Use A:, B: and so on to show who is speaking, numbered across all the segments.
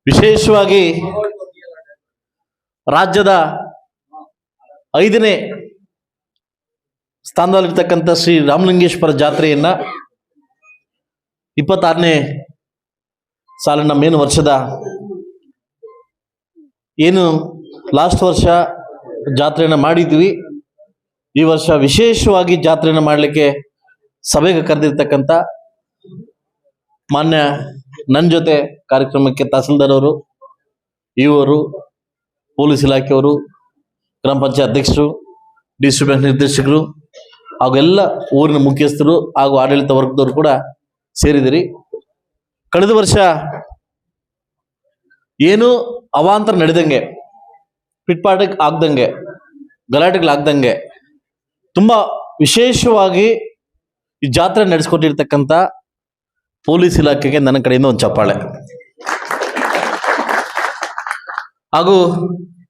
A: ವಿಶೇಷವಾಗಿ ರಾಜ್ಯದ 5ನೇ ಸ್ಥಾನದಲ್ಲಿರ್ತಕ್ಕಂಥ ಶ್ರೀ ರಾಮಲಿಂಗೇಶ್ವರ ಜಾತ್ರೆಯನ್ನ 26ನೇ ಸಾಲಿನ ಮೇನ್ ವರ್ಷದ ಏನು ಲಾಸ್ಟ್ ವರ್ಷ ಜಾತ್ರೆಯನ್ನು ಮಾಡಿದ್ವಿ. ಈ ವರ್ಷ ವಿಶೇಷವಾಗಿ ಜಾತ್ರೆಯನ್ನು ಮಾಡಲಿಕ್ಕೆ ಸಭೆಗೆ ಕರೆದಿರ್ತಕ್ಕಂಥ ಮಾನ್ಯ ನನ್ನ ಜೊತೆ ಕಾರ್ಯಕ್ರಮಕ್ಕೆ ತಹಸೀಲ್ದಾರ್ ಅವರು, ಇವರು, ಪೊಲೀಸ್ ಇಲಾಖೆಯವರು, ಗ್ರಾಮ ಪಂಚಾಯತ್ ಅಧ್ಯಕ್ಷರು, ಡಿಸಿ ಬ್ಯಾಂಕ್ ನಿರ್ದೇಶಕರು ಹಾಗೂ ಎಲ್ಲ ಊರಿನ ಮುಖ್ಯಸ್ಥರು ಹಾಗೂ ಆಡಳಿತ ವರ್ಗದವರು ಕೂಡ ಸೇರಿದಿರಿ. ಕಳೆದ ವರ್ಷ ಏನು ಅವಾಂತರ ನಡೆದಂಗೆ, ಪಿಟ್ಪಾಟಕ್ಕೆ ಆಗ್ದಂಗೆ, ಗಲಾಟೆಗಳಾಗ್ದಂಗೆ ತುಂಬಾ ವಿಶೇಷವಾಗಿ ಈ ಜಾತ್ರೆ ನಡೆಸ್ಕೊಟ್ಟಿರ್ತಕ್ಕಂಥ ಪೊಲೀಸ್ ಇಲಾಖೆಗೆ ನನ್ನ ಕಡೆಯಿಂದ ಒಂದು ಚಪ್ಪಾಳೆ. ಹಾಗೂ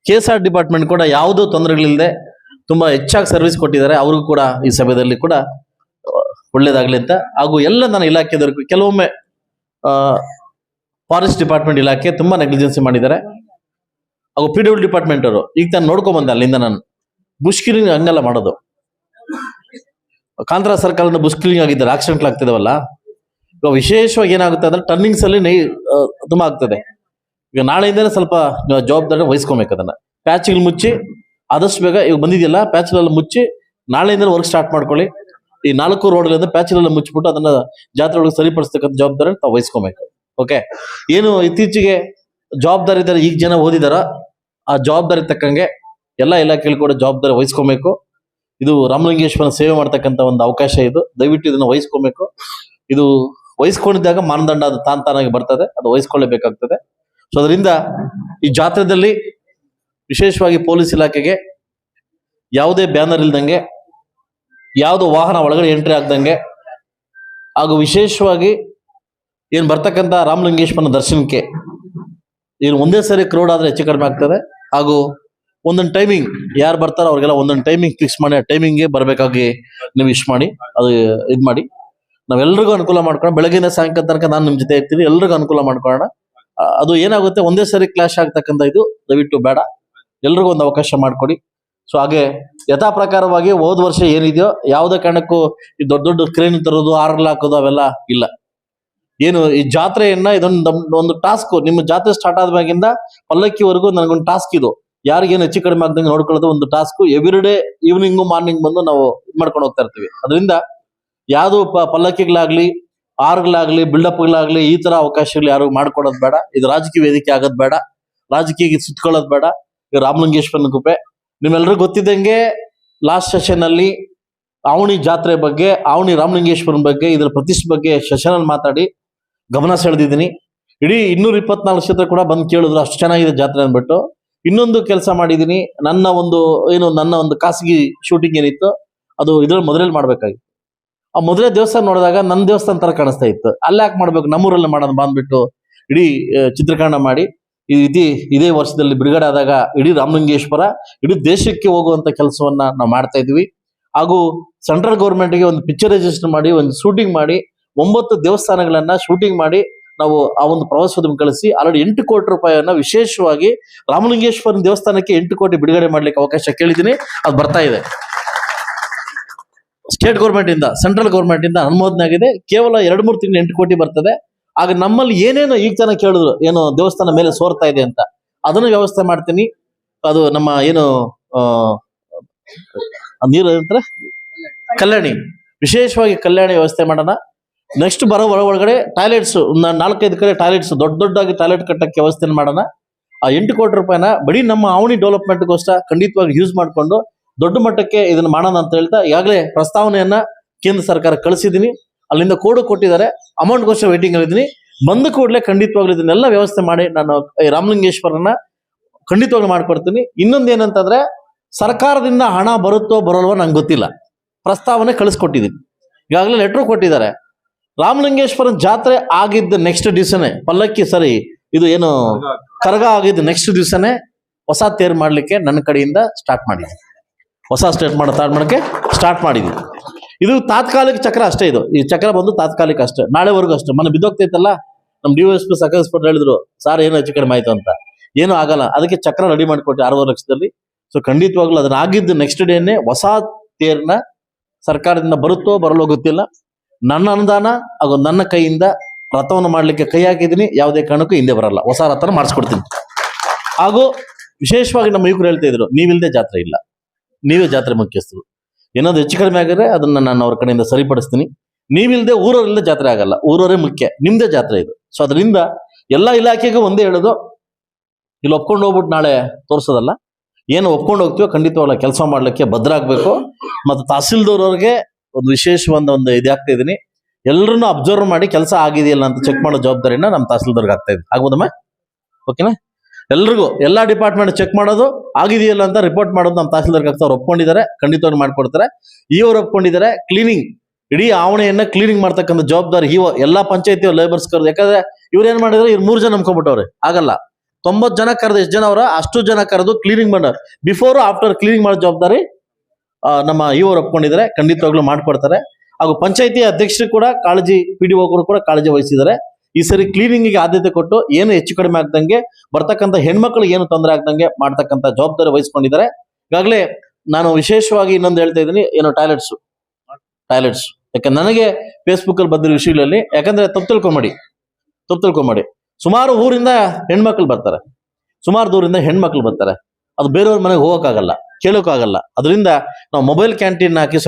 A: KSR ಡಿಪಾರ್ಟ್ಮೆಂಟ್ ಕೂಡ ಯಾವುದೋ ತೊಂದರೆಗಳಿಲ್ಲದೆ ತುಂಬಾ ಹೆಚ್ಚಾಗಿ ಸರ್ವಿಸ್ ಕೊಟ್ಟಿದ್ದಾರೆ. ಅವ್ರಿಗೂ ಕೂಡ ಈ ಸಭೆಯಲ್ಲಿ ಕೂಡ ಒಳ್ಳೇದಾಗ್ಲಿ ಅಂತ. ಹಾಗೂ ಎಲ್ಲ ನನ್ನ ಇಲಾಖೆದವರಿಗೂ, ಕೆಲವೊಮ್ಮೆ ಫಾರೆಸ್ಟ್ ಡಿಪಾರ್ಟ್ಮೆಂಟ್ ಇಲಾಖೆ ತುಂಬಾ ನೆಗ್ಲಿಜೆನ್ಸಿ ಮಾಡಿದ್ದಾರೆ. ಹಾಗೂ PWD ಡಿಪಾರ್ಟ್ಮೆಂಟ್ ಅವರು ಈಗ ನಾನು ನೋಡ್ಕೊಂಡ್ ಬಂದೆ, ಅಲ್ಲಿಂದ ನಾನು ಬುಷ್ ಕಿಲ್ಲಿಂಗ್ ಹಂಗೆಲ್ಲ ಮಾಡೋದು. ಕಾಂತರ ಸರ್ಕಲ್ ಬುಷ್ ಕಿಲ್ಲಿಂಗ್ ಆಗಿದ್ದಾರೆ, ಆಕ್ಸಿಡೆಂಟ್ ಆಗ್ತಿದಾವಲ್ಲ. ಈಗ ವಿಶೇಷವಾಗಿ ಏನಾಗುತ್ತೆ ಅಂದ್ರೆ ಟರ್ನಿಂಗ್ಸ್ ಅಲ್ಲಿ ತುಂಬಾ ಆಗ್ತದೆ. ಈಗ ನಾಳೆಯಿಂದನೇ ಸ್ವಲ್ಪ ಜವಾಬ್ದಾರಿ ವಹಿಸ್ಕೊಬೇಕು. ಅದನ್ನ ಪ್ಯಾಚ್ಗಳು ಮುಚ್ಚಿ ಆದಷ್ಟು ಬೇಗ ಈಗ ಬಂದಿದೆಯಲ್ಲ, ಪ್ಯಾಚ್ಗಳೆಲ್ಲ ಮುಚ್ಚಿ ನಾಳೆಯಿಂದಲೇ ವರ್ಕ್ ಸ್ಟಾರ್ಟ್ ಮಾಡ್ಕೊಳ್ಳಿ. ಈ 4 ರೋಡ್ಗಳಿಂದ ಪ್ಯಾಚ್ಗಳೆಲ್ಲ ಮುಚ್ಚಿಬಿಟ್ಟು ಅದನ್ನ ಜಾತ್ರೆ ಒಳಗೆ ಸರಿಪಡಿಸ್ತಕ್ಕಂಥ ಜವಾಬ್ದಾರಿ ತಾವು ವಹಿಸ್ಕೊಬೇಕು. ಓಕೆ, ಏನು ಇತ್ತೀಚೆಗೆ ಜವಾಬ್ದಾರಿ ಇದ್ದಾರೆ, ಈಗ ಜನ ಓದಿದಾರ, ಆ ಜವಾಬ್ದಾರಿ ತಕ್ಕಂಗೆ ಎಲ್ಲ ಇಲಾಖೆಗಳು ಕೂಡ ಜವಾಬ್ದಾರಿ ವಹಿಸ್ಕೊಬೇಕು. ಇದು ರಾಮಲಿಂಗೇಶ್ವರನ ಸೇವೆ ಮಾಡ್ತಕ್ಕಂಥ ಒಂದು ಅವಕಾಶ. ಇದು ದಯವಿಟ್ಟು ಇದನ್ನ ವಹಿಸ್ಕೊಬೇಕು. ಇದು ವಹಿಸ್ಕೊಂಡಿದ್ದಾಗ ಮಾನದಂಡ ಅದು ತಾನಾಗಿ ಬರ್ತದೆ, ಅದು ವಹಿಸ್ಕೊಳ್ಳೇಬೇಕಾಗ್ತದೆ. ಸೊ ಅದರಿಂದ ಈ ಜಾತ್ರೆದಲ್ಲಿ ವಿಶೇಷವಾಗಿ ಪೊಲೀಸ್ ಇಲಾಖೆಗೆ ಯಾವುದೇ ಬ್ಯಾನರ್ ಇಲ್ದಂಗೆ, ಯಾವುದೋ ವಾಹನ ಒಳಗಡೆ ಎಂಟ್ರಿ ಆಗ್ದಂಗೆ, ಹಾಗೂ ವಿಶೇಷವಾಗಿ ಏನ್ ಬರ್ತಕ್ಕಂಥ ರಾಮಲಿಂಗೇಶ್ವರನ ದರ್ಶನಕ್ಕೆ ಏನು ಒಂದೇ ಸರಿ ಕ್ರೌಡ್ ಆದ್ರೆ ಹೆಚ್ಚು ಕಡಿಮೆ ಆಗ್ತದೆ. ಹಾಗೂ ಒಂದೊಂದು ಟೈಮಿಂಗ್ ಯಾರು ಬರ್ತಾರೋ ಅವ್ರಿಗೆಲ್ಲ ಒಂದೊಂದು ಟೈಮಿಂಗ್ ಫಿಕ್ಸ್ ಮಾಡಿ, ಆ ಟೈಮಿಂಗ್ಗೆ ಬರಬೇಕಾಗಿ ನೀವು ಇಷ್ಟ ಮಾಡಿ, ಅದು ಇದು ಮಾಡಿ ನಾವೆಲ್ಲರಿಗೂ ಅನುಕೂಲ ಮಾಡ್ಕೊಳ್ಳೋಣ. ಬೆಳಗಿನ ಸಾಯಂಕಾಲ ತನಕ ನಾನು ನಿಮ್ಮ ಜೊತೆ ಇರ್ತೀನಿ, ಎಲ್ರಿಗೂ ಅನುಕೂಲ ಮಾಡ್ಕೊಳ್ಳೋಣ. ಅದು ಏನಾಗುತ್ತೆ, ಒಂದೇ ಸರಿ ಕ್ಲಾಶ್ ಆಗ್ತಕ್ಕಂಥ ಇದು ದಯವಿಟ್ಟು ಬೇಡ, ಎಲ್ರಿಗೂ ಒಂದು ಅವಕಾಶ ಮಾಡಿಕೊಡಿ. ಸೊ ಹಾಗೆ ಯಥಾ ಪ್ರಕಾರವಾಗಿ ಹೋದ ವರ್ಷ ಏನಿದೆಯೋ ಯಾವುದೇ ಕಾರಣಕ್ಕೂ ಈ ದೊಡ್ಡ ದೊಡ್ಡ ಕ್ರೇನ್ ತರೋದು, ಆರ್ಗಲ್ ಹಾಕೋದು ಅವೆಲ್ಲ ಇಲ್ಲ. ಏನು ಈ ಜಾತ್ರೆಯನ್ನ ಒಂದು ಟಾಸ್ಕ್, ನಿಮ್ಮ ಜಾತ್ರೆ ಸ್ಟಾರ್ಟ್ ಆದ್ಮೇಲಿಂದ ಪಲ್ಲಕ್ಕಿವರೆಗೂ ನನಗೊಂದು ಟಾಸ್ಕ್ ಇದು. ಯಾರಿಗೇನು ಹೆಚ್ಚು ಕಡಿಮೆ ಆಗ್ದಂಗೆ ನೋಡ್ಕೊಳ್ಳೋದು ಒಂದು task. Every day evening morning ಬಂದು ನಾವು ಇದು ಮಾಡ್ಕೊಂಡು ಹೋಗ್ತಾ ಇರ್ತೀವಿ. ಅದರಿಂದ ಯಾವುದು ಪಲ್ಲಕ್ಕಿಗಳಾಗ್ಲಿ, ಆರ್ಗಳಾಗ್ಲಿ, ಬಿಲ್ಡಪ್ಗಳಾಗ್ಲಿ ಈ ತರ ಅವಕಾಶಗಳು ಯಾರು ಮಾಡ್ಕೊಡೋದು ಬೇಡ. ಇದು ರಾಜಕೀಯ ವೇದಿಕೆ ಆಗೋದು ಬೇಡ, ರಾಜಕೀಯಕ್ಕೆ ಸುತ್ಕೊಳ್ಳೋದು ಬೇಡ. ಇದು ರಾಮಲಿಂಗೇಶ್ವರನ ಕೃಪೆ. ನಿಮ್ಮೆಲ್ಲರಿಗೂ ಗೊತ್ತಿದ್ದಂಗೆ ಲಾಸ್ಟ್ ಸೆಷನ್ ಅಲ್ಲಿ ಆವಣಿ ಜಾತ್ರೆ ಬಗ್ಗೆ, ಆವಣಿ ರಾಮಲಿಂಗೇಶ್ವರನ ಬಗ್ಗೆ, ಇದರ ಪ್ರತಿಷ್ಠೆ ಬಗ್ಗೆ ಸೆಷನ್ ಮಾತಾಡಿ ಗಮನ ಸೆಳೆದಿದ್ದೀನಿ. ಇಡೀ 224 ಕ್ಷೇತ್ರ ಕೂಡ ಬಂದು ಕೇಳಿದ್ರು, ಅಷ್ಟು ಚೆನ್ನಾಗಿದೆ ಜಾತ್ರೆ ಅಂದ್ಬಿಟ್ಟು. ಇನ್ನೊಂದು ಕೆಲಸ ಮಾಡಿದ್ದೀನಿ, ನನ್ನ ಒಂದು ಖಾಸಗಿ ಶೂಟಿಂಗ್ ಏನಿತ್ತು ಅದು ಇದ್ರಲ್ಲಿ ಮೊದಲೇ ಮಾಡ್ಬೇಕಾಗಿತ್ತು. ಆ ಮೊದಲೇ ದೇವಸ್ಥಾನ ನೋಡಿದಾಗ ನನ್ನ ದೇವಸ್ಥಾನ ತರ ಕಾಣಿಸ್ತಾ ಇತ್ತು. ಅಲ್ಲಿ ಯಾಕೆ ಮಾಡ್ಬೇಕು, ನಮ್ಮೂರಲ್ಲಿ ಮಾಡೋದು ಬಂದ್ಬಿಟ್ಟು ಇಡೀ ಚಿತ್ರೀಕರಣ ಮಾಡಿ ಇದೇ ವರ್ಷದಲ್ಲಿ ಬಿಡುಗಡೆ ಆದಾಗ ಇಡೀ ರಾಮಲಿಂಗೇಶ್ವರ ಇಡೀ ದೇಶಕ್ಕೆ ಹೋಗುವಂತ ಕೆಲಸವನ್ನ ನಾವು ಮಾಡ್ತಾ ಇದ್ವಿ. ಹಾಗೂ ಸೆಂಟ್ರಲ್ ಗೌರ್ಮೆಂಟ್ಗೆ ಒಂದು ಪಿಕ್ಚರೈಸೇಷನ್ ಮಾಡಿ, ಒಂದು ಶೂಟಿಂಗ್ ಮಾಡಿ, 9 ದೇವಸ್ಥಾನಗಳನ್ನ ಶೂಟಿಂಗ್ ಮಾಡಿ ನಾವು ಆ ಒಂದು ಪ್ರವಾಸೋದ್ಯಮ ಕಳಿಸಿ ಆಲ್ರೆಡಿ 8 ಕೋಟಿ ರೂಪಾಯಿಯನ್ನ ವಿಶೇಷವಾಗಿ ರಾಮಲಿಂಗೇಶ್ವರನ ದೇವಸ್ಥಾನಕ್ಕೆ 8 ಕೋಟಿ ಬಿಡುಗಡೆ ಮಾಡ್ಲಿಕ್ಕೆ ಅವಕಾಶ ಕೇಳಿದ್ದೀನಿ. ಅದು ಬರ್ತಾ ಇದೆ. ಸ್ಟೇಟ್ ಗೌರ್ಮೆಂಟ್ ಇಂದ, ಸೆಂಟ್ರಲ್ ಗೌರ್ಮೆಂಟ್ ಇಂದ ಅನುಮೋದನೆ ಆಗಿದೆ. ಕೇವಲ 2-3 ತಿಂಗಳು 8 ಕೋಟಿ ಬರ್ತದೆ. ಆಗ ನಮ್ಮಲ್ಲಿ ಏನೇನು ಈಗ ಜನ ಕೇಳಿದ್ರು, ಏನು ದೇವಸ್ಥಾನ ಮೇಲೆ ಸೋರ್ತಾ ಇದೆ ಅಂತ, ಅದನ್ನು ವ್ಯವಸ್ಥೆ ಮಾಡ್ತೀನಿ. ಅದು ನಮ್ಮ ಏನು ನೀರು ಅಂತಾರೆ ಕಲ್ಯಾಣಿ, ವಿಶೇಷವಾಗಿ ಕಲ್ಯಾಣಿ ವ್ಯವಸ್ಥೆ ಮಾಡೋಣ. ನೆಕ್ಸ್ಟ್ ಬರೋ ಒಳಗಡೆ ಟಾಯ್ಲೆಟ್ಸ್ 4-5 ಕಡೆ ಟಾಯ್ಲೆಟ್ಸ್ ದೊಡ್ಡದಾಗಿ ಟಾಯ್ಲೆಟ್ ಕಟ್ಟಕ್ಕೆ ವ್ಯವಸ್ಥೆ ಮಾಡೋಣ. ಆ 8 ಕೋಟಿ ರೂಪಾಯಿನ ಬರೀ ನಮ್ಮ ಆವಣಿ ಡೆವಲಪ್ಮೆಂಟ್ಗೋಸ್ಕರ ಖಂಡಿತವಾಗಿ ಯೂಸ್ ಮಾಡಿಕೊಂಡು ದೊಡ್ಡ ಮಟ್ಟಕ್ಕೆ ಇದನ್ನ ಮಾಡೋಣ ಅಂತ ಹೇಳ್ತಾ ಈಗಾಗಲೇ ಪ್ರಸ್ತಾವನೆಯನ್ನ ಕೇಂದ್ರ ಸರ್ಕಾರ ಕಳಿಸಿದ್ದೀನಿ. ಅಲ್ಲಿಂದ ಕೋಡು ಕೊಟ್ಟಿದ್ದಾರೆ, ಅಮೌಂಟ್ಗೋಸ್ಕರ ವೇಟಿಂಗ್ ಅಲ್ಲಿದ್ದೀನಿ. ಬಂದ ಕೂಡಲೇ ಖಂಡಿತವಾಗ್ಲೂ ಇದನ್ನೆಲ್ಲ ವ್ಯವಸ್ಥೆ ಮಾಡಿ ನಾನು ಈ ರಾಮಲಿಂಗೇಶ್ವರನ ಖಂಡಿತವಾಗ್ಲೂ ಮಾಡ್ಕೊಡ್ತೀನಿ. ಇನ್ನೊಂದು ಏನಂತಂದ್ರೆ, ಸರ್ಕಾರದಿಂದ ಹಣ ಬರುತ್ತೋ ಬರೋಲ್ವೋ ನಂಗೆ ಗೊತ್ತಿಲ್ಲ, ಪ್ರಸ್ತಾವನೆ ಕಳಿಸ್ಕೊಟ್ಟಿದ್ದೀನಿ. ಈಗಾಗಲೇ ಲೆಟ್ರು ಕೊಟ್ಟಿದ್ದಾರೆ. ರಾಮಲಿಂಗೇಶ್ವರನ ಜಾತ್ರೆ ಆಗಿದ್ದ ನೆಕ್ಸ್ಟ್ ದಿವಸನೇ ಪಲ್ಲಕ್ಕಿ ಇದು ಏನು ಕರಗ ಆಗಿದ್ದ ನೆಕ್ಸ್ಟ್ ದಿವಸನೇ ಹೊಸ ತೇರು ಮಾಡ್ಲಿಕ್ಕೆ ನನ್ನ ಕಡೆಯಿಂದ ಸ್ಟಾರ್ಟ್ ಮಾಡಿದ್ದೀನಿ. ಹೊಸ ಮಾಡಕ್ಕೆ ಸ್ಟಾರ್ಟ್ ಮಾಡಿದ್ದೀನಿ. ಇದು ತಾತ್ಕಾಲಿಕ ಚಕ್ರ ಅಷ್ಟೇ. ಇದು ಈ ಚಕ್ರ ಬಂದು ತಾತ್ಕಾಲಿಕ ಅಷ್ಟೇ, ನಾಳೆವರೆಗೂ ಅಷ್ಟೇ. ಮನೆ ಬಿದ್ದೋಗ್ತೈತಲ್ಲ, ನಮ್ಮ DYSP ಸಕರಿಸ್ಬಿಟ್ಟು ಹೇಳಿದ್ರು, ಸಾರ್ ಏನು ಹೆಚ್ಚು ಕಡಿಮೆ ಆಯ್ತು ಅಂತ. ಏನು ಆಗಲ್ಲ, ಅದಕ್ಕೆ ಚಕ್ರ ರೆಡಿ ಮಾಡಿಕೊಟ್ಟೆ 6.5 ಲಕ್ಷದಲ್ಲಿ. ಸೊ ಖಂಡಿತವಾಗ್ಲೂ ಅದನ್ನ ಆಗಿದ್ದು ನೆಕ್ಸ್ಟ್ ಡೇನೆ ಹೊಸ ತೇರ್ನ ಸರ್ಕಾರದಿಂದ ಬರುತ್ತೋ ಬರಲೋ ಗೊತ್ತಿಲ್ಲ, ನನ್ನ ಅನುದಾನ ಹಾಗೂ ನನ್ನ ಕೈಯಿಂದ ರಥವನ್ನು ಮಾಡ್ಲಿಕ್ಕೆ ಕೈ ಹಾಕಿದ್ದೀನಿ. ಯಾವುದೇ ಕಾರಣಕ್ಕೂ ಹಿಂದೆ ಬರಲ್ಲ, ಹೊಸ ರಥನ ಮಾಡಿಸ್ಕೊಡ್ತೀನಿ. ಹಾಗೂ ವಿಶೇಷವಾಗಿ ನಮ್ಮ ಯುವಕರು ಹೇಳ್ತಾ ಇದ್ರು, ನೀವಿಲ್ದೆ ಜಾತ್ರೆ ಇಲ್ಲ, ನೀವೇ ಜಾತ್ರೆ ಮುಖ್ಯಸ್ಥರು. ಏನಾದ್ರು ಹೆಚ್ಚು ಕಡಿಮೆ ಆಗಿದ್ರೆ ಅದನ್ನ ನಾನು ಅವ್ರ ಕಡೆಯಿಂದ ಸರಿಪಡಿಸ್ತೀನಿ. ನೀವಿಲ್ದೆ ಊರವರಿಲ್ಲದೆ ಜಾತ್ರೆ ಆಗಲ್ಲ, ಊರವರೇ ಮುಖ್ಯ, ನಿಮ್ದೇ ಜಾತ್ರೆ ಇದು. ಸೊ ಅದರಿಂದ ಎಲ್ಲಾ ಇಲಾಖೆಗೂ ಒಂದೇ ಹೇಳೋದು, ಇಲ್ಲಿ ಒಪ್ಕೊಂಡು ಹೋಗ್ಬಿಟ್ಟು ನಾಳೆ ತೋರಿಸೋದಲ್ಲ, ಏನು ಒಪ್ಕೊಂಡು ಹೋಗ್ತೀವೋ ಖಂಡಿತವಾಗ್ಲ ಕೆಲಸ ಮಾಡ್ಲಿಕ್ಕೆ ಭದ್ರ ಆಗ್ಬೇಕು. ಮತ್ತು ತಹಸೀಲ್ದವ್ರವ್ರಿಗೆ ಒಂದು ವಿಶೇಷವಾದ ಒಂದು ಇದಾಗ್ತಾ ಇದೀನಿ, ಎಲ್ಲರನ್ನು ಅಬ್ಸರ್ವ್ ಮಾಡಿ ಕೆಲಸ ಆಗಿದೆಯಲ್ಲ ಅಂತ ಚೆಕ್ ಮಾಡೋ ಜವಾಬ್ದಾರಿನ ನಮ್ಮ ತಹಸೀಲ್ದವ್ರಿಗೆ ಆಗ್ತಾ ಇದೆ. ಆಗ್ಬೋದಮ್ಮ? ಓಕೆನಾ? ಎಲ್ರಿಗೂ ಎಲ್ಲಾ ಡಿಪಾರ್ಟ್ಮೆಂಟ್ ಚೆಕ್ ಮಾಡೋದು, ಆಗಿದೆಯಲ್ಲ ಅಂತ ರಿಪೋರ್ಟ್ ಮಾಡೋದು ನಮ್ಮ ತಹಸೀಲ್ದಾರ್ಗೆ ಆಗ್ತಾ. ಅವ್ರು ಒಪ್ಕೊಂಡಿದ್ದಾರೆ, ಖಂಡಿತವಾಗಿ ಮಾಡ್ಕೊಡ್ತಾರೆ. ಇವ್ರು ಒಪ್ಕೊಂಡಿದ್ದಾರೆ. ಕ್ಲೀನಿಂಗ್, ಇಡೀ ಆವಣೆಯನ್ನ ಕ್ಲೀನಿಂಗ್ ಮಾಡ್ತಕ್ಕಂಥ ಜವಾಬ್ದಾರಿ ಎಲ್ಲಾ ಪಂಚಾಯತಿ ಲೇಬರ್ಸ್ ಕರೆದು. ಯಾಕಂದ್ರೆ ಇವ್ರು ಏನ್ ಮಾಡಿದ್ರೆ, ಇವ್ರು 3 ಜನ ನಂಬ್ಕೊಂಡ್ಬಿಟ್ಟವ್ರೆ. ಆಗಲ್ಲ, 90 ಜನ ಕರೆದು ಎಷ್ಟು ಜನ ಅವರ ಅಷ್ಟು ಜನ ಕರೆದು ಕ್ಲೀನಿಂಗ್ ಮಾಡೋ, ಬಿಫೋರ್ ಆಫ್ಟರ್ ಕ್ಲೀನಿಂಗ್ ಮಾಡೋ ಜವಾಬ್ದಾರಿ ನಮ್ಮ ಇವರು ಒಪ್ಕೊಂಡಿದ್ದಾರೆ. ಖಂಡಿತವಾಗ್ಲೂ ಮಾಡ್ಕೊಡ್ತಾರೆ. ಹಾಗೂ ಪಂಚಾಯತಿ ಅಧ್ಯಕ್ಷರು ಕೂಡ ಕಾಳಜಿ, PDO ಕೂಡ ಕಾಳಜಿ ವಹಿಸಿದ್ದಾರೆ. ಈ ಸರಿ ಕ್ಲೀನಿಂಗ್ ಆದ್ಯತೆ ಕೊಟ್ಟು ಏನು ಹೆಚ್ಚು ಕಡಿಮೆ ಆಗ್ದಂಗೆ, ಬರ್ತಕ್ಕಂಥ ಹೆಣ್ಮಕ್ಳಿಗೆ ಏನು ತೊಂದರೆ ಆಗ್ದಂಗೆ ಮಾಡ್ತಕ್ಕಂಥ ಜವಾಬ್ದಾರಿ ವಹಿಸ್ಕೊಂಡಿದ್ದಾರೆ. ಈಗಾಗಲೇ ನಾನು ವಿಶೇಷವಾಗಿ ಇನ್ನೊಂದು ಹೇಳ್ತಾ ಇದ್ದೀನಿ, ಏನು ಟಾಯ್ಲೆಟ್ಸ್. ಯಾಕಂದ್ರೆ ನನಗೆ ಫೇಸ್ಬುಕ್ ಅಲ್ಲಿ ಬಂದಿರೋ ವಿಷಯಗಳಲ್ಲಿ, ಯಾಕಂದ್ರೆ ತಪ್ಪು ತಿಳ್ಕೊಂಬೇಡಿ, ಸುಮಾರು ಊರಿಂದ ಹೆಣ್ಮಕ್ಳು ಬರ್ತಾರೆ, ಸುಮಾರು ದೂರಿಂದ ಹೆಣ್ಮಕ್ಳು ಬರ್ತಾರೆ. ಅದು ಬೇರೆಯವ್ರ ಮನೆಗೆ ಹೋಗೋಕ್ಕಾಗಲ್ಲ, ಕೇಳೋಕ್ಕಾಗಲ್ಲ. ಅದರಿಂದ ನಾವು ಮೊಬೈಲ್ ಕ್ಯಾಂಟೀನ್ ಹಾಕಿ,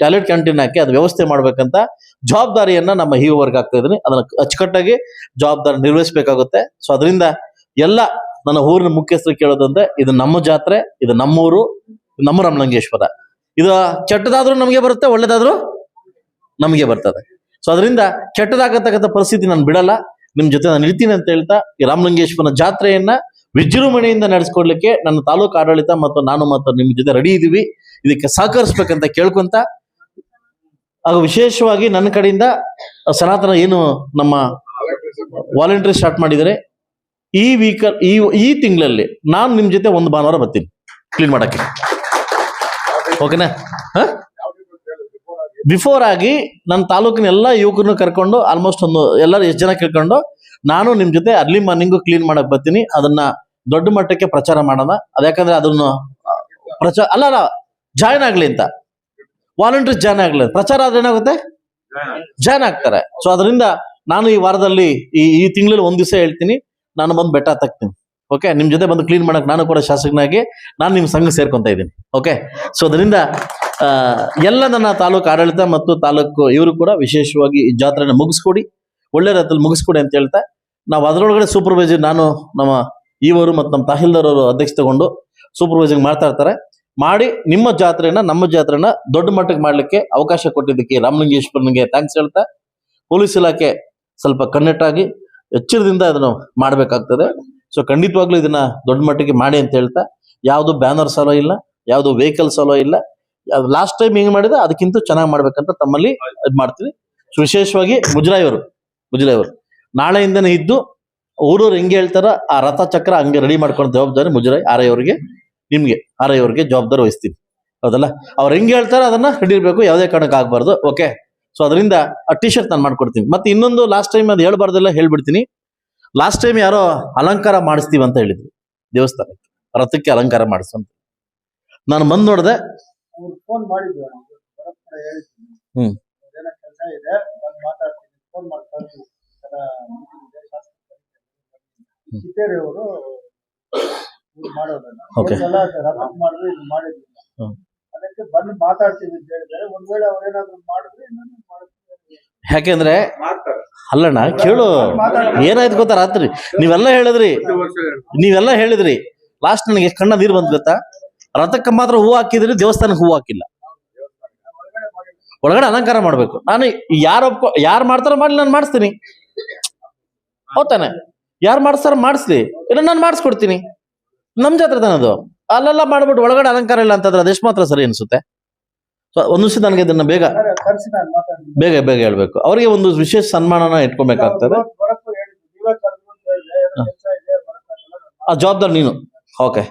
A: ಟಾಯ್ಲೆಟ್ ಕ್ಯಾಂಟೀನ್ ಹಾಕಿ ಅದು ವ್ಯವಸ್ಥೆ ಮಾಡ್ಬೇಕಂತ ಜವಾಬ್ದಾರಿಯನ್ನ ನಮ್ಮ ವರ್ಗ ಆಗ್ತಾ ಇದೀನಿ. ಅದನ್ನ ಅಚ್ಚುಕಟ್ಟಾಗಿ ಜವಾಬ್ದಾರಿ ನಿರ್ವಹಿಸಬೇಕಾಗುತ್ತೆ. ಸೊ ಅದರಿಂದ ಎಲ್ಲ ನನ್ನ ಊರಿನ ಮುಖ್ಯಸ್ಥರು ಕೇಳೋದಂದ್ರೆ, ಇದು ನಮ್ಮ ಜಾತ್ರೆ, ಇದು ನಮ್ಮೂರು, ನಮ್ಮ ರಾಮಲಿಂಗೇಶ್ವರ. ಇದು ಕೆಟ್ಟದಾದ್ರೂ ನಮಗೆ ಬರುತ್ತೆ, ಒಳ್ಳೇದಾದ್ರೂ ನಮಗೆ ಬರ್ತದೆ. ಸೊ ಅದರಿಂದ ಕೆಟ್ಟದಾಗತಕ್ಕಂಥ ಪರಿಸ್ಥಿತಿ ನಾನು ಬಿಡಲ್ಲ, ನಿಮ್ ಜೊತೆ ನಾನು ಇರ್ತೀನಿ ಅಂತ ಹೇಳ್ತಾ, ಈ ರಾಮಲಿಂಗೇಶ್ವರನ ಜಾತ್ರೆಯನ್ನ ವಿಜೃಂಭಣೆಯಿಂದ ನಡೆಸ್ಕೊಡ್ಲಿಕ್ಕೆ ನನ್ನ ತಾಲೂಕು ಆಡಳಿತ ಮತ್ತು ನಾನು ಮತ್ತು ನಿಮ್ ಜೊತೆ ರೆಡಿ ಇದೀವಿ. ಇದಕ್ಕೆ ಸಹಕರಿಸ್ಬೇಕಂತ ಕೇಳ್ಕೊಂತ, ಹಾಗೂ ವಿಶೇಷವಾಗಿ ನನ್ನ ಕಡೆಯಿಂದ ಸನಾತನ ಏನು ನಮ್ಮ ವಾಲಂಟಿಯರ್ ಸ್ಟಾರ್ಟ್ ಮಾಡಿದರೆ, ಈ ತಿಂಗಳಲ್ಲಿ ನಾನು ನಿಮ್ ಜೊತೆ ಒಂದು ಭಾನುವಾರ ಬರ್ತೀನಿ ಕ್ಲೀನ್ ಮಾಡಕ್ಕೆ. ಓಕೆನಾ? ಬಿಫೋರ್ ಆಗಿ ನನ್ನ ತಾಲೂಕಿನ ಎಲ್ಲ ಯುವಕರನ್ನು ಕರ್ಕೊಂಡು, ಆಲ್ಮೋಸ್ಟ್ ಎಲ್ಲರೂ ಎಷ್ಟು ಜನ ಕೇಳ್ಕೊಂಡು, ನಾನು ನಿಮ್ ಜೊತೆ ಅರ್ಲಿ ಮಾರ್ನಿಂಗು ಕ್ಲೀನ್ ಮಾಡಕ್ ಬರ್ತೀನಿ. ಅದನ್ನ ದೊಡ್ಡ ಮಟ್ಟಕ್ಕೆ ಪ್ರಚಾರ ಮಾಡೋಣ. ಅದ್ಯಾಕಂದ್ರೆ ಅದನ್ನು ಅಲ್ಲ ಜಾಯ್ನ್ ಆಗ್ಲಿ ಅಂತ, ವಾಲಂಟಿಯರ್ಸ್ ಜಾಯ್ನ್ ಆಗ್ಲಿ. ಪ್ರಚಾರ ಆದ್ರೆ ಏನಾಗುತ್ತೆ, ಜಾಯ್ನ್ ಆಗ್ತಾರೆ. ಸೊ ಅದರಿಂದ ನಾನು ಈ ವಾರದಲ್ಲಿ ಈ ತಿಂಗಳಲ್ಲಿ ಒಂದ್ ದಿವಸ ಹೇಳ್ತೀನಿ, ನಾನು ಬಂದು ಬೆಟ್ಟ ತಗ್ತೀನಿ. ಓಕೆ, ನಿಮ್ ಜೊತೆ ಬಂದು ಕ್ಲೀನ್ ಮಾಡಕ್ ನಾನು ಕೂಡ ಶಾಸಕನಾಗಿ ನಾನು ನಿಮ್ ಸಂಘ ಸೇರ್ಕೊಂತ ಇದ್ದೀನಿ. ಓಕೆ, ಸೊ ಅದರಿಂದ ಎಲ್ಲ ನನ್ನ ತಾಲೂಕು ಆಡಳಿತ ಮತ್ತು ತಾಲೂಕು ಇವರು ಕೂಡ ವಿಶೇಷವಾಗಿ ಈ ಜಾತ್ರೆನ ಮುಗಿಸ್ಕೊಡಿ, ಒಳ್ಳೆ ರೀತಿಯಲ್ಲಿ ಮುಗಿಸ್ಕೊಡಿ ಅಂತ ಹೇಳ್ತಾ, ನಾವು ಅದರೊಳಗಡೆ ಸೂಪರ್ವೈಸರ್, ನಾನು ನಮ್ಮ ಇವರು ಮತ್ತು ನಮ್ಮ ತಹಸೀಲ್ದಾರ್ ಅವರು ಅಧ್ಯಕ್ಷತೆ ತಗೊಂಡು ಸೂಪರ್ವೈಸಿಂಗ್ ಮಾಡ್ತಾ ಇರ್ತಾರೆ. ಮಾಡಿ ನಿಮ್ಮ ಜಾತ್ರೆನ, ನಮ್ಮ ಜಾತ್ರೆನ ದೊಡ್ಡ ಮಟ್ಟಕ್ಕೆ ಮಾಡ್ಲಿಕ್ಕೆ ಅವಕಾಶ ಕೊಟ್ಟಿದ್ದಕ್ಕೆ ರಾಮಲಿಂಗೇಶ್ವರನಿಗೆ ಥ್ಯಾಂಕ್ಸ್ ಹೇಳ್ತಾ, ಪೊಲೀಸ್ ಇಲಾಖೆ ಸ್ವಲ್ಪ ಕನ್ನೆಟ್ಟಾಗಿ ಎಚ್ಚರದಿಂದ ಅದನ್ನು ಮಾಡಬೇಕಾಗ್ತದೆ. ಸೊ ಖಂಡಿತವಾಗ್ಲೂ ಇದನ್ನ ದೊಡ್ಡ ಮಟ್ಟಿಗೆ ಮಾಡಿ ಅಂತ ಹೇಳ್ತಾ, ಯಾವುದು ಬ್ಯಾನರ್ ಸಲೋ ಇಲ್ಲ, ಯಾವುದು ವೆಹಿಕಲ್ ಸಲೋ ಇಲ್ಲ, ಲಾಸ್ಟ್ ಟೈಮ್ ಹೆಂಗ್ ಮಾಡಿದ್ರೆ ಅದಕ್ಕಿಂತ ಚೆನ್ನಾಗಿ ಮಾಡ್ಬೇಕಂತ ತಮ್ಮಲ್ಲಿ ಇದ್ ಮಾಡ್ತೀವಿ. ಸೊ ವಿಶೇಷವಾಗಿ ಮುಜರಾಯಿ ಅವರು ನಾಳೆಯಿಂದನೇ ಇದ್ದು ಊರವ್ರು ಹೆಂಗೆ ಹೇಳ್ತಾರ ಆ ರಥ ಚಕ್ರ ಹಂಗೆ ರೆಡಿ ಮಾಡ್ಕೊಂಡು ಜವಾಬ್ದಾರಿ ಮುಜರಾಯಿ RI ಅವರಿಗೆ, ನಿಮ್ಗೆ RI ಅವರಿಗೆ ಜವಾಬ್ದಾರಿ ವಹಿಸ್ತೀನಿ. ಹೌದಲ್ಲ? ಅವ್ರು ಹೆಂಗೆ ಹೇಳ್ತಾರ ಅದನ್ನ ಹಿಡಿರ್ಬೇಕು, ಯಾವುದೇ ಕಾರಣಕ್ಕೆ ಆಗ್ಬಾರ್ದು. ಓಕೆ, ಸೊ ಅದರಿಂದ ಆ T-shirt ನಾನು ಮಾಡ್ಕೊಡ್ತೀನಿ. ಮತ್ತೆ ಇನ್ನೊಂದು ಲಾಸ್ಟ್ ಟೈಮ್ ಅದು ಹೇಳ್ಬಾರ್ದೆಲ್ಲ ಹೇಳ್ಬಿಡ್ತೀನಿ. ಲಾಸ್ಟ್ ಟೈಮ್ ಯಾರೋ ಅಲಂಕಾರ ಮಾಡಿಸ್ತೀವಿ ಅಂತ ಹೇಳಿದ್ರು, ದೇವಸ್ಥಾನಕ್ಕೆ ರಥಕ್ಕೆ ಅಲಂಕಾರ ಮಾಡಿಸಂತ. ನಾನು ಬಂದ್ ನೋಡ್ದೆ,
B: ಫೋನ್ ಮಾಡಿದ್ವಿ, ಕೆಲಸ ಇದೆ, ಫೋನ್ ಮಾಡ್ತಾರೆ. ಚಿತ್ತೇರಿಯವರು ಮಾಡೋದನ್ನ ಮಾಡಿದ್ರೆ ಇದು ಮಾಡಿದ್ವಿ, ಅದಕ್ಕೆ ಬಂದು ಮಾತಾಡ್ತೀವಿ ಅಂತ ಹೇಳಿದ್ದಾರೆ. ಒಂದ್ ವೇಳೆ ಅವ್ರೇನಾದ್ರು ಮಾಡಿದ್ರೆ
A: ಯಾಕೆಂದ್ರೆ ಅಲ್ಲಣ್ಣ ಕೇಳು, ಏನಾಯ್ತು ಗೊತ್ತಾ, ರಾತ್ರಿ ನೀವೆಲ್ಲ ಹೇಳಿದ್ರಿ ಲಾಸ್ಟ್ ನನಗೆ ಕಣ್ಣ ನೀರು ಬಂದ್ ಗೊತ್ತಾ. ರಥಕ್ಕೆ ಮಾತ್ರ ಹೂ ಹಾಕಿದ್ರಿ, ದೇವಸ್ಥಾನಕ್ಕೆ ಹೂ ಹಾಕಿಲ್ಲ. ಒಳಗಡೆ ಅಲಂಕಾರ ಮಾಡ್ಬೇಕು. ನಾನು ಯಾರು ಮಾಡ್ತಾರ ಮಾಡ್ಲಿ, ನಾನು ಮಾಡಿಸ್ತೀನಿ. ಹೌದಾನೆ? ಯಾರು ಮಾಡಿಸ್ತಾರ ಮಾಡಿಸ್ಲಿ, ಇಲ್ಲ ನಾನು ಮಾಡಿಸ್ಕೊಡ್ತೀನಿ. ನಮ್ ಜಾತ್ರೆ ತಾನದು. ಅಲ್ಲೆಲ್ಲ ಮಾಡ್ಬಿಟ್ಟು ಒಳಗಡೆ ಅಲಂಕಾರ ಇಲ್ಲ ಅಂತಂದ್ರೆ ಅದೆಷ್ಟು ಮಾತ್ರ ಸರಿ ಅನ್ಸುತ್ತೆ. ಸೊ ಒಂದು ನಿಮಿಷ ನನಗೆ ಇದನ್ನ ಬೇಗ ಹೇಳ್ಬೇಕು. ಅವರಿಗೆ ಒಂದು ವಿಶೇಷ ಸನ್ಮಾನನ ಇಟ್ಕೊಬೇಕಾಗ್ತದೆ. ಆ ಜವಾಬ್ದಾರಿ ನೀನು. ಓಕೆ,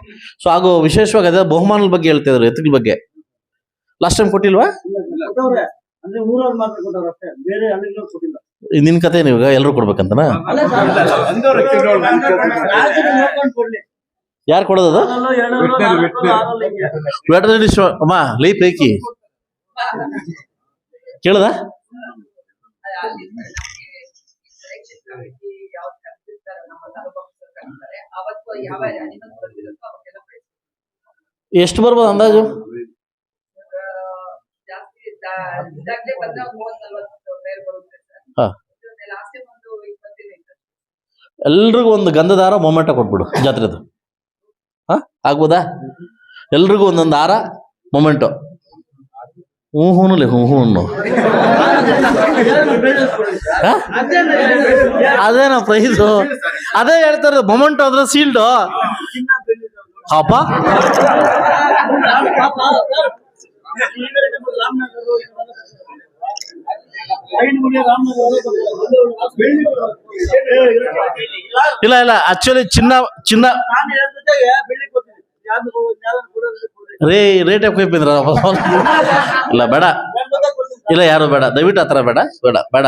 A: ಸೊ ಹಾಗೂ ವಿಶೇಷವಾಗಿ ಅದೇ ಬಹುಮಾನದ ಬಗ್ಗೆ ಹೇಳ್ತಾ ಇದ್ರು, ಎತ್ತುಗಳ ಬಗ್ಗೆ ಲಾಸ್ಟ್ ಟೈಮ್ ಕೊಟ್ಟಿಲ್ವಾ? ನಿನ್ ಕತೆ ನೀವು ಎಲ್ರು ಕೊಡ್ಬೇಕಂತನಾ?
B: ಅಲ್ಲ ಸರ್, ನಾಲ್ಕು ನೋಡ್ಕೊಂಡು ಕೊಡ್ಲಿ.
A: ಯಾರು ಕೊಡೋದು? ವೆಟರ್ನರಿ ಅಮ್ಮ ಲೈ ಪೈಕಿ ಕೇಳದ ಎಷ್ಟು ಬರ್ಬೋದು ಅಂದಾಜು? ಹಾ, ಎಲ್ರಿಗೂ ಒಂದು ಗಂಧದ ಹಾರ ಮೊಮೆಂಟ ಕೊಟ್ಬಿಡು ಜಾತ್ರೆದು. ಹಾ, ಆಗ್ಬೋದಾ? ಎಲ್ರಿಗೂ ಒಂದೊಂದು ಹಾರ ಮೊಮೆಂಟು. ಹೂನುಲೆ ಹೂನು. ಅದೇನ ಪ್ರೈಸು? ಅದೇ ಹೇಳ್ತಾರೆ ಮೊಮೆಂಟು ಅದ್ರ ಸೀಲ್ಡು. ಹಬ್ಬ ಇಲ್ಲ ಇಲ್ಲ, ಆಕ್ಚುಲಿ ಚಿನ್ನ ರೇಟ್ ಯಾಕಿದ್ರ? ಇಲ್ಲ ಬೇಡ, ಇಲ್ಲ ಯಾರು ಬೇಡ, ದಯವಿಟ್ಟು ಆತರ ಬೇಡ ಬೇಡ ಬೇಡ,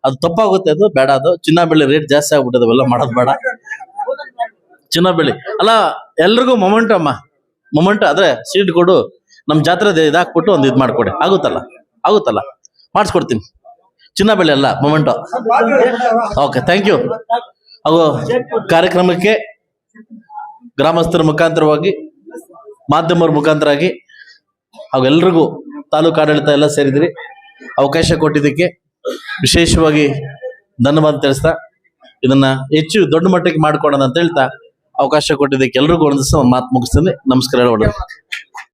A: ಅದು ತಪ್ಪಾಗುತ್ತೆ, ಅದು ಬೇಡ. ಅದು ಚಿನ್ನ ಬೆಳ್ಳಿ ರೇಟ್ ಜಾಸ್ತಿ ಆಗ್ಬಿಟ್ಟದೆ, ಅವೆಲ್ಲ ಮಾಡೋದು ಬೇಡ. ಚಿನ್ನ ಬೆಳ್ಳಿ ಅಲ್ಲ, ಎಲ್ರಿಗೂ ಮೊಮೆಂಟ್ ಅಮ್ಮ, ಮೊಮೆಂಟ್ ಆದ್ರೆ ಸೀಟ್ ಕೊಡು, ನಮ್ ಜಾತ್ರೆ ಇದಾಕ್ಬಿಟ್ಟು ಒಂದು ಇದ್ ಮಾಡ್ಕೊಡಿ. ಆಗುತ್ತಲ್ಲ ಮಾಡಿಸ್ಕೊಡ್ತೀನಿ. ಚಿನ್ನ ಬೆಳ್ಳಿ ಅಲ್ಲ, ಮೊಮೆಂಟು. Okay, thank you. ಹಾಗೂ ಕಾರ್ಯಕ್ರಮಕ್ಕೆ ಗ್ರಾಮಸ್ಥರ ಮುಖಾಂತರವಾಗಿ, ಮಾಧ್ಯಮರ ಮುಖಾಂತರವಾಗಿ ಹಾಗೂ ಎಲ್ರಿಗೂ ತಾಲೂಕು ಆಡಳಿತ ಎಲ್ಲ ಸೇರಿದ್ರಿ, ಅವಕಾಶ ಕೊಟ್ಟಿದ್ದಕ್ಕೆ ವಿಶೇಷವಾಗಿ ಧನ್ಯವಾದ ತಿಳಿಸ್ತಾ, ಇದನ್ನ ಹೆಚ್ಚು ದೊಡ್ಡ ಮಟ್ಟಕ್ಕೆ ಮಾಡ್ಕೊಡೋಣ ಅಂತ ಹೇಳ್ತಾ ಅವಕಾಶ ಕೊಟ್ಟಿದ್ದಕ್ಕೆ ಎಲ್ರಿಗೂ ಒಂದು ಮಾತು ಮುಗಿಸ್ತೀನಿ. ನಮಸ್ಕಾರ ಹೇಳೋಣ.